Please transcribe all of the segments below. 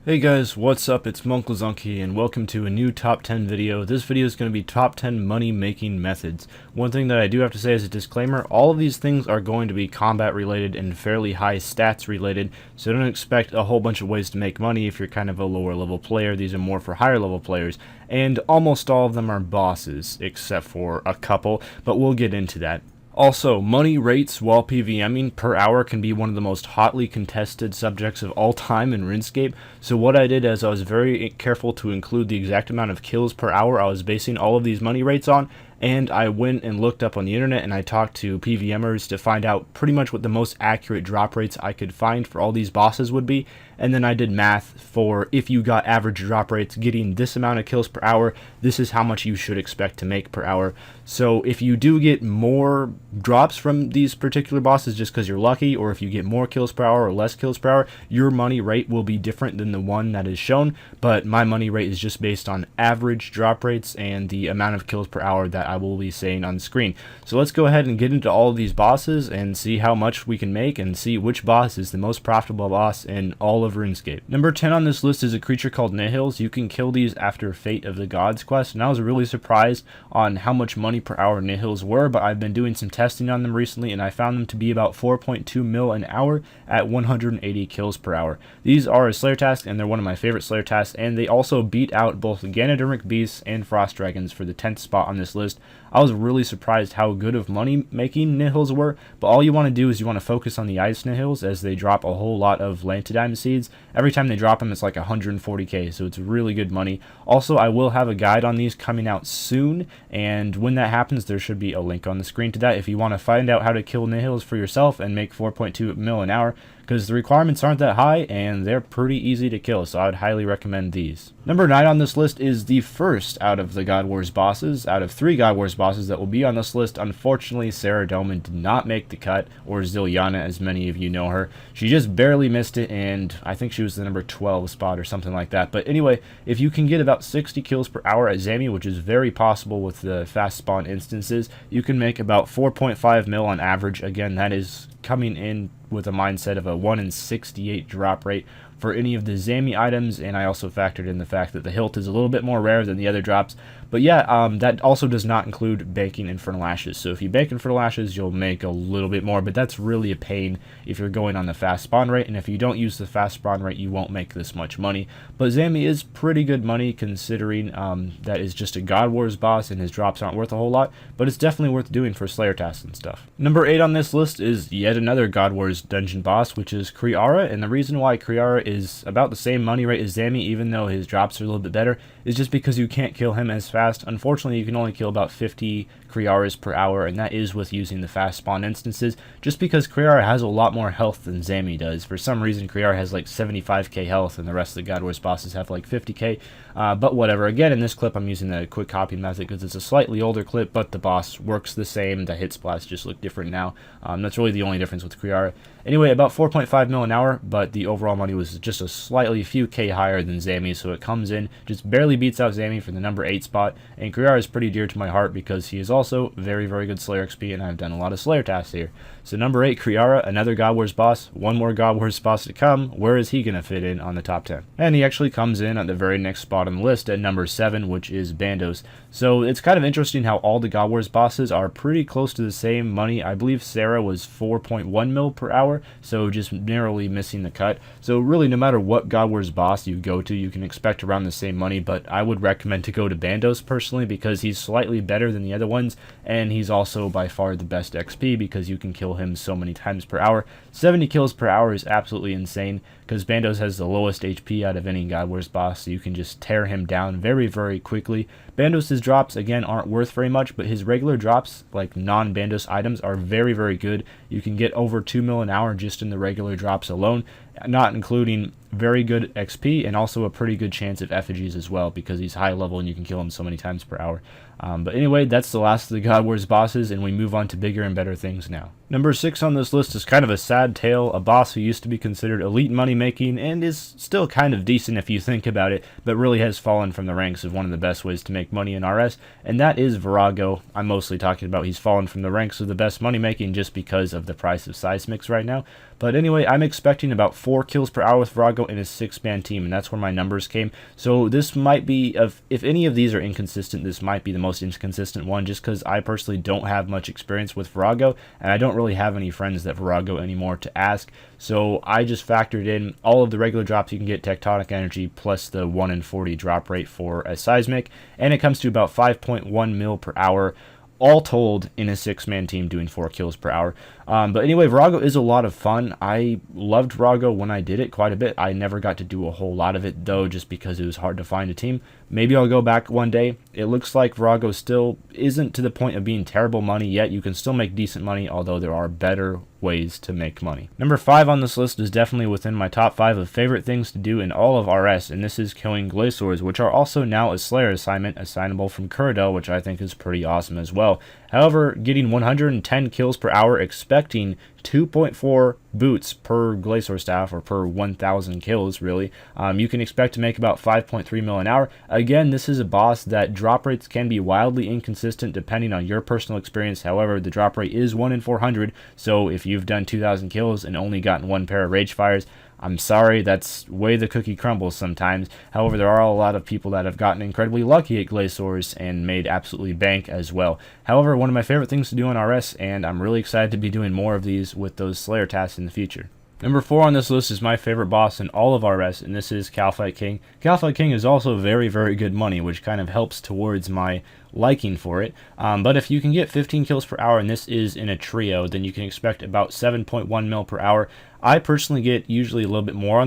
Hey guys, what's up? It's munclesonkey and welcome to a new top 10 video. This video is going to be top 10 money making methods. One thing that I do have to say as a disclaimer, all of these things are going to be combat related and fairly high stats related, so don't expect a whole bunch of ways to make money if you're kind of a lower level player. These are more for higher level players, and almost all of them are bosses except for a couple, but we'll get into that. Also, money rates while PvMing per hour can be one of the most hotly contested subjects of all time in Runescape, so what I did is I was very careful to include the exact amount of kills per hour I was basing all of these money rates on, and I went and looked up on the internet and I talked to PvMers to find out pretty much what the most accurate drop rates I could find for all these bosses would be, and then I did math for if you got average drop rates getting this amount of kills per hour, this is how much you should expect to make per hour. So if you do get more drops from these particular bosses just because you're lucky, or if you get more kills per hour or less kills per hour, your money rate will be different than the one that is shown, but my money rate is just based on average drop rates and the amount of kills per hour that I will be saying on the screen. So let's go ahead and get into all of these bosses and see how much we can make and see which boss is the most profitable boss in all of RuneScape. Number 10 on this list is a creature called Nihils. You can kill these after Fate of the Gods quest, and I was really surprised on how much money per hour Nihils were, but I've been doing some testing on them recently and I found them to be about 4.2 mil an hour at 180 kills per hour. These are a Slayer task and they're one of my favorite Slayer tasks, and they also beat out both Ganodermic Beasts and Frost Dragons for the 10th spot on this list. I was really surprised how good of money making Nihils were, but all you want to do is you want to focus on the Ice Nihils as they drop a whole lot of Lantidime seeds. Every time they drop them it's like 140k, so it's really good money. Also, I will have a guide on these coming out soon, and when that happens there should be a link on the screen to that if you want to find out how to kill Nihils for yourself and make 4.2 mil an hour, because the requirements aren't that high and they're pretty easy to kill, so I would highly recommend these. Number 9 on this list is the first out of the God Wars bosses. Out of 3 God Wars bosses that will be on this list, unfortunately Sarah Doman did not make the cut, or Ziliana as many of you know her. She just barely missed it, and I think she was the number 12 spot or something like that. But anyway, if you can get about 60 kills per hour at Zami, which is very possible with the fast spawn instances, you can make about 4.5 mil on average. Again, that is coming in with a mindset of a 1 in 68 drop rate for any of the Zami items, and I also factored in the fact that the hilt is a little bit more rare than the other drops. But yeah, that also does not include banking Infernal Ashes. So if you bank Infernal Ashes, you'll make a little bit more, but that's really a pain if you're going on the fast spawn rate, and if you don't use the fast spawn rate, you won't make this much money. But Zami is pretty good money considering that is just a God Wars boss and his drops aren't worth a whole lot, but it's definitely worth doing for Slayer tasks and stuff. Number 8 on this list is yet another God Wars dungeon boss, which is Kriara, and the reason why Kriara is about the same money rate as Zami, even though his drops are a little bit better, is just because you can't kill him as fast. Unfortunately, you can only kill about 50 Kriaras per hour, and that is with using the fast spawn instances, just because Kriara has a lot more health than Zami does. For some reason, Kriara has like 75k health, and the rest of the God Wars bosses have like 50k, but whatever. Again, in this clip, I'm using the quick copy method because it's a slightly older clip, but the boss works the same. The hit splats just look different now. That's really the only difference with Kriara. Anyway, about 4.5 mil an hour, but the overall money was just a slightly few K higher than Zami, so it comes in, just barely beats out Zami for the number 8 spot, and Kriara is pretty dear to my heart because he is also very, very good Slayer XP, and I've done a lot of Slayer tasks here. So number 8, Kriara, another God Wars boss, one more God Wars boss to come. Where is he going to fit in on the top 10? And he actually comes in at the very next spot on the list at number 7, which is Bandos. So it's kind of interesting how all the God Wars bosses are pretty close to the same money. I believe Sarah was 4.1 mil per hour, so just narrowly missing the cut. So really, no matter what God Wars boss you go to, you can expect around the same money, but I would recommend to go to Bandos personally because he's slightly better than the other ones, and he's also by far the best XP because you can kill him so many times per hour. 70 kills per hour is absolutely insane because Bandos has the lowest HP out of any God Wars boss, so you can just tear him down very, very quickly. Bandos' drops, again, aren't worth very much, but his regular drops, like non-Bandos items, are very, very good. You can get over 2 mil an hour just in the regular drops alone, not including very good XP and also a pretty good chance of effigies as well because he's high level and you can kill him so many times per hour. But anyway, that's the last of the God Wars bosses, and we move on to bigger and better things now. Number 6 on this list is kind of a sad tale, a boss who used to be considered elite money making and is still kind of decent if you think about it, but really has fallen from the ranks of one of the best ways to make money in RS, and that is Virago. I'm mostly talking about he's fallen from the ranks of the best money making just because of the price of seismics right now. But anyway, I'm expecting about 4 kills per hour with Virago in a 6-man team, and that's where my numbers came. So this might be, if any of these are inconsistent, this might be the most inconsistent one, just because I personally don't have much experience with Virago, and I don't really have any friends that Virago anymore to ask. So I just factored in all of the regular drops you can get, tectonic energy, plus the 1 in 40 drop rate for a seismic, and it comes to about 5.1 mil per hour. All told in a 6-man team doing 4 kills per hour. But anyway, Virago is a lot of fun. I loved Virago when I did it quite a bit. I never got to do a whole lot of it, though, just because it was hard to find a team. Maybe I'll go back one day. It looks like Virago still isn't to the point of being terrible money yet. You can still make decent money, although there are better ways to make money. Number 5 on this list is definitely within my top 5 of favorite things to do in all of RS, and this is killing Glaciers, which are also now a Slayer assignment assignable from Kuradel, which I think is pretty awesome as well. However, getting 110 kills per hour, expecting 2.4 boots per Glacier staff, or per 1,000 kills, really. You can expect to make about 5.3 mil an hour. Again, this is a boss that drop rates can be wildly inconsistent depending on your personal experience. However, the drop rate is 1 in 400, so if you've done 2,000 kills and only gotten 1 pair of Rage Fires, I'm sorry, that's way the cookie crumbles sometimes. However, there are a lot of people that have gotten incredibly lucky at Glaciers and made absolutely bank as well. However, one of my favorite things to do in RS, and I'm really excited to be doing more of these with those Slayer tasks in the future. Number 4 on this list is my favorite boss in all of RS, and this is Kalphite King. Kalphite King is also very, very good money, which kind of helps towards my liking for it. But if you can get 15 kills per hour, and this is in a trio, then you can expect about 7.1 mil per hour. I personally get usually a little bit more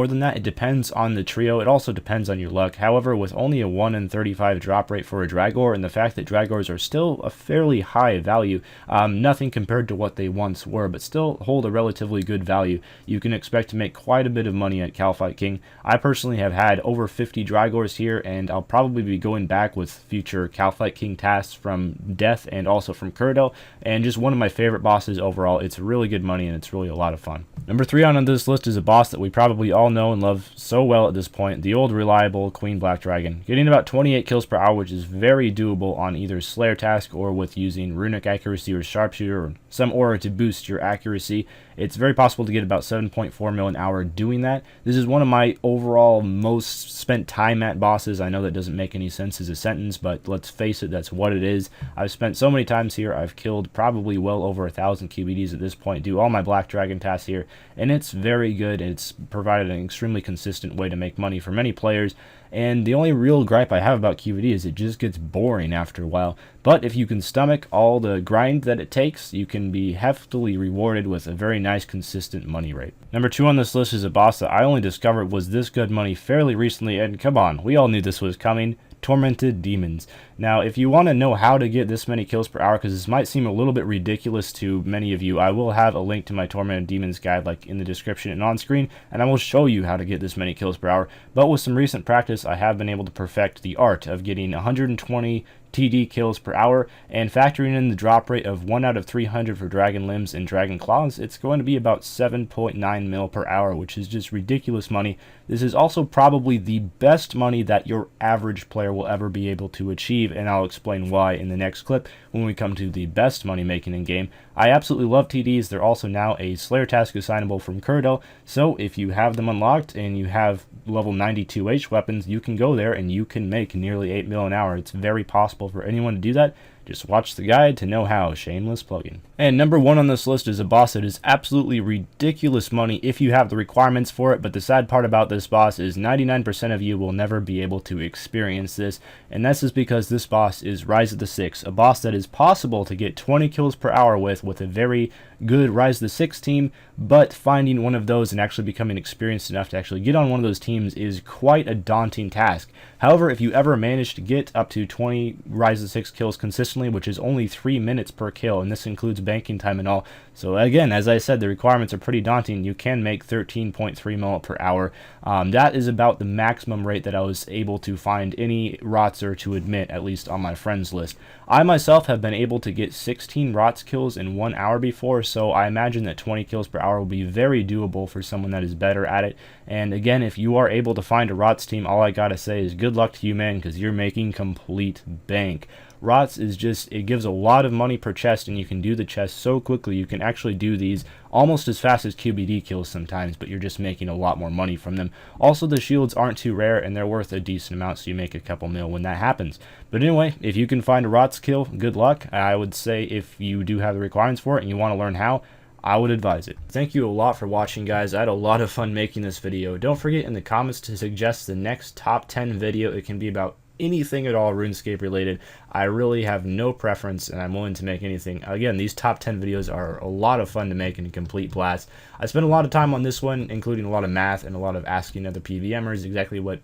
than that. It depends on the trio. It also depends on your luck. However, with only a 1 in 35 drop rate for a Dragor, and the fact that Dragors are still a fairly high value, nothing compared to what they once were, but still hold a relatively good value, you can expect to make quite a bit of money at Kalphite King. I personally have had over 50 Dragors here, and I'll probably be going back with future Kalphite King tasks from Death and also from Kuradel, and just one of my favorite bosses overall. It's really good money, and it's really a lot of fun. Number 3 on this list is a boss that we probably all know and love so well at this point, the old reliable Queen Black Dragon. Getting about 28 kills per hour, which is very doable on either Slayer task or with using runic accuracy or sharpshooter or some aura to boost your accuracy. It's very possible to get about 7.4 mil an hour doing that. This is one of my overall most spent time at bosses. I know that doesn't make any sense as a sentence, but let's face it, that's what it is. I've spent so many times here. I've killed probably well over 1,000 QBDs at this point, do all my Black Dragon tasks here, and it's very good. It's provided an extremely consistent way to make money for many players. And the only real gripe I have about QVD is it just gets boring after a while. But if you can stomach all the grind that it takes, you can be heftily rewarded with a very nice consistent money rate. Number 2 on this list is a boss that I only discovered was this good money fairly recently, and come on, we all knew this was coming. Tormented Demons. Now, if you want to know how to get this many kills per hour, because this might seem a little bit ridiculous to many of you, I will have a link to my Tormented Demons guide like in the description and on screen, and I will show you how to get this many kills per hour. But with some recent practice, I have been able to perfect the art of getting 120 TD kills per hour, and factoring in the drop rate of 1 out of 300 for Dragon Limbs and Dragon Claws, it's going to be about 7.9 mil per hour, which is just ridiculous money. This is also probably the best money that your average player will ever be able to achieve, and I'll explain why in the next clip when we come to the best money making in game. I absolutely love TDs. They're also now a Slayer task assignable from Kuradel, so if you have them unlocked and you have level 92H weapons, you can go there and you can make nearly 8 mil an hour. It's very possible for anyone to do that. Just watch the guide to know how. Shameless plugging. And number 1 on this list is a boss that is absolutely ridiculous money if you have the requirements for it, but the sad part about this boss is 99% of you will never be able to experience this, and this is because this boss is Rise of the Six, a boss that is possible to get 20 kills per hour with a very good Rise of the Six team, but finding one of those and actually becoming experienced enough to actually get on one of those teams is quite a daunting task. However, if you ever manage to get up to 20 Rise of the Six kills consistently, which is only 3 minutes per kill, and this includes banking time and all. So again, as I said, the requirements are pretty daunting. You can make 13.3 mil per hour. That is about the maximum rate that I was able to find any rotzer to admit, at least on my friends list. I myself have been able to get 16 rots kills in 1 hour before, so I imagine that 20 kills per hour will be very doable for someone that is better at it. And again, if you are able to find a rots team, all I gotta say is good luck to you, man, because you're making complete bank. Rots is just, it gives a lot of money per chest, and you can do the chest so quickly. You can actually do these almost as fast as QBD kills sometimes, but you're just making a lot more money from them. Also, the shields aren't too rare, and they're worth a decent amount, so you make a couple mil when that happens. But anyway, if you can find a Rots kill, good luck. I would say if you do have the requirements for it and you want to learn how, I would advise it. Thank you a lot for watching, guys. I had a lot of fun making this video. Don't forget in the comments to suggest the next top 10 video. It can be about anything at all RuneScape related. I really have no preference, and I'm willing to make anything. Again, these top 10 videos are a lot of fun to make and a complete blast. I spent a lot of time on this one, including a lot of math and a lot of asking other PVMers exactly what,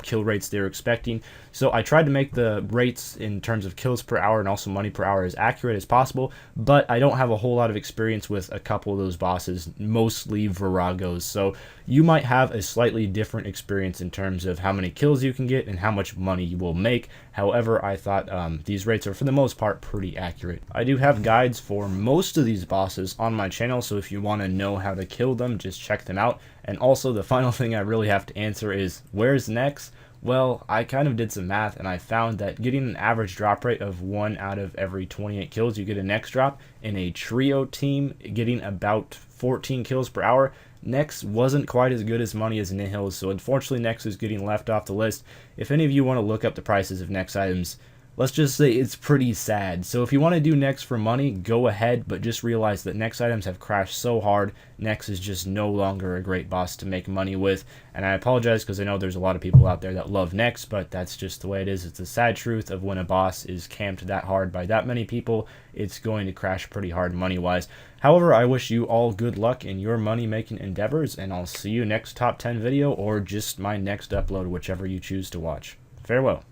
kill rates they're expecting. So I tried to make the rates in terms of kills per hour and also money per hour as accurate as possible, but I don't have a whole lot of experience with a couple of those bosses, mostly Viragos. So you might have a slightly different experience in terms of how many kills you can get and how much money you will make. However, I thought these rates are for the most part pretty accurate. I do have guides for most of these bosses on my channel, so if you want to know how to kill them, just check them out. And also, the final thing I really have to answer is, where's next? Well, I kind of did some math, and I found that getting an average drop rate of 1 out of every 28 kills, you get a next drop. In a trio team, getting about 14 kills per hour, Nex wasn't quite as good as money as Nihils, so unfortunately Nex is getting left off the list. If any of you want to look up the prices of Nex items, let's just say it's pretty sad. So if you want to do Nex for money, go ahead, but just realize that Nex items have crashed so hard, Nex is just no longer a great boss to make money with. And I apologize because I know there's a lot of people out there that love Nex, but that's just the way it is. It's the sad truth of when a boss is camped that hard by that many people, it's going to crash pretty hard money-wise. However, I wish you all good luck in your money-making endeavors, and I'll see you next top 10 video or just my next upload, whichever you choose to watch. Farewell.